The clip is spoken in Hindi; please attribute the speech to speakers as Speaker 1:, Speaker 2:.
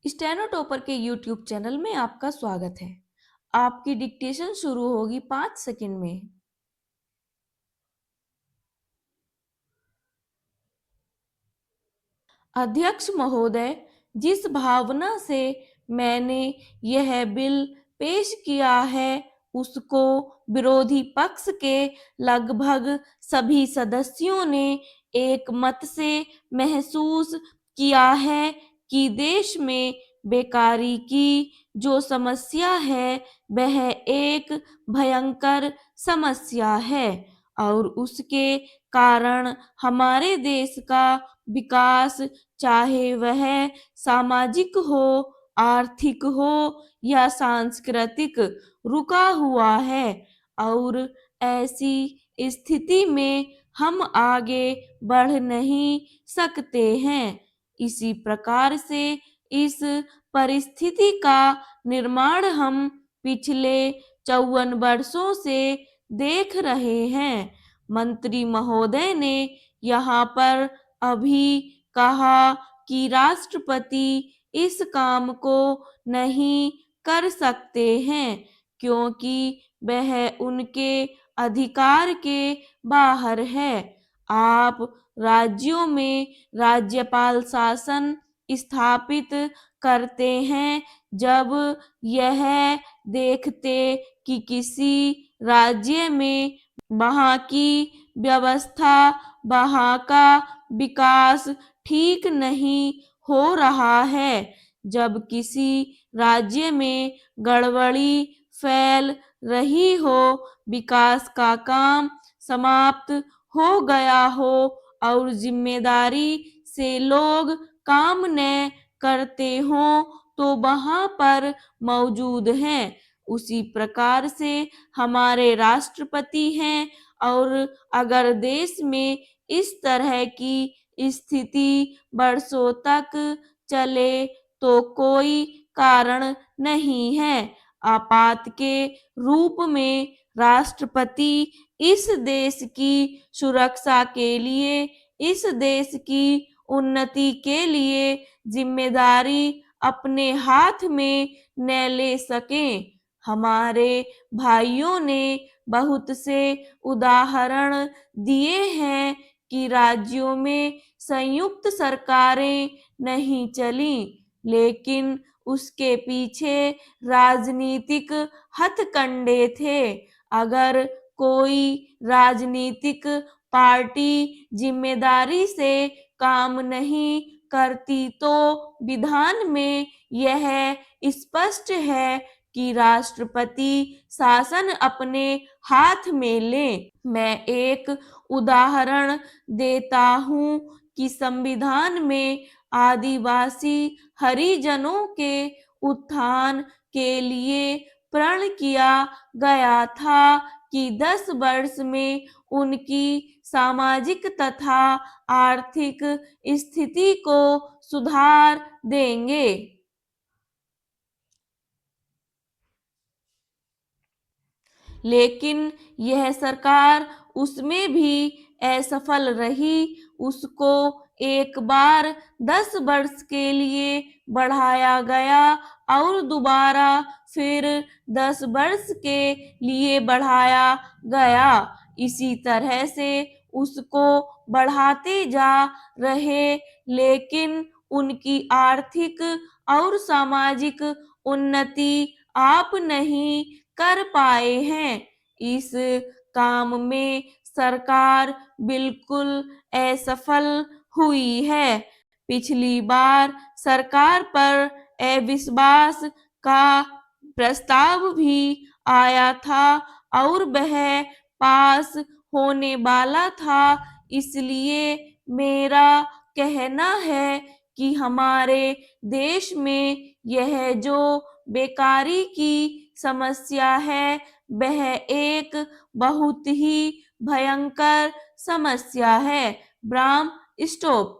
Speaker 1: स्टेनो टॉपर के यूट्यूब चैनल में आपका स्वागत है। आपकी डिक्टेशन शुरू होगी 5 सेकंड में। अध्यक्ष महोदय, जिस भावना से मैंने यह बिल पेश किया है उसको विरोधी पक्ष के लगभग सभी सदस्यों ने एक मत से महसूस किया है कि देश में बेकारी की जो समस्या है वह एक भयंकर समस्या है और उसके कारण हमारे देश का विकास, चाहे वह सामाजिक हो, आर्थिक हो या सांस्कृतिक, रुका हुआ है और ऐसी स्थिति में हम आगे बढ़ नहीं सकते हैं। इसी प्रकार से इस परिस्थिति का निर्माण हम पिछले 54 वर्षों से देख रहे हैं। मंत्री महोदय ने यहाँ पर अभी कहा कि राष्ट्रपति इस काम को नहीं कर सकते हैं क्योंकि वह उनके अधिकार के बाहर है। आप राज्यों में राज्यपाल शासन स्थापित करते हैं जब यह देखते कि किसी राज्य में वहाँ की व्यवस्था, वहाँ का विकास ठीक नहीं हो रहा है, जब किसी राज्य में गड़बड़ी फैल रही हो, विकास का काम समाप्त हो गया हो और जिम्मेदारी से लोग काम न करते हों तो वहाँ पर मौजूद हैं। उसी प्रकार से हमारे राष्ट्रपति हैं और अगर देश में इस तरह की स्थिति वर्षों तक चले तो कोई कारण नहीं है। आपात के रूप में राष्ट्रपति इस देश की सुरक्षा के लिए, इस देश की उन्नति के लिए जिम्मेदारी अपने हाथ में न ले सकें। हमारे भाइयों ने बहुत से उदाहरण दिए हैं कि राज्यों में संयुक्त सरकारें नहीं चली, लेकिन उसके पीछे राजनीतिक हथकंडे थे। अगर कोई राजनीतिक पार्टी जिम्मेदारी से काम नहीं करती तो विधान में यह स्पष्ट है कि राष्ट्रपति शासन अपने हाथ में ले। मैं एक उदाहरण देता हूँ कि संविधान में आदिवासी हरिजनों के उत्थान के लिए प्रण किया गया था कि 10 वर्ष में उनकी सामाजिक तथा आर्थिक स्थिति को सुधार देंगे। लेकिन यह सरकार उसमें भी असफल रही। उसको एक बार 10 वर्ष के लिए बढ़ाया गया और दोबारा फिर 10 वर्ष के लिए बढ़ाया गया। इसी तरह से उसको बढ़ाते जा रहे, लेकिन उनकी आर्थिक और सामाजिक उन्नति आप नहीं कर पाए हैं। इस काम में सरकार बिल्कुल असफल हुई है। पिछली बार सरकार पर अविश्वास का प्रस्ताव भी आया था और वह पास होने वाला था। इसलिए मेरा कहना है कि हमारे देश में यह जो बेकारी की समस्या है वह एक बहुत ही भयंकर समस्या है। Bram stop.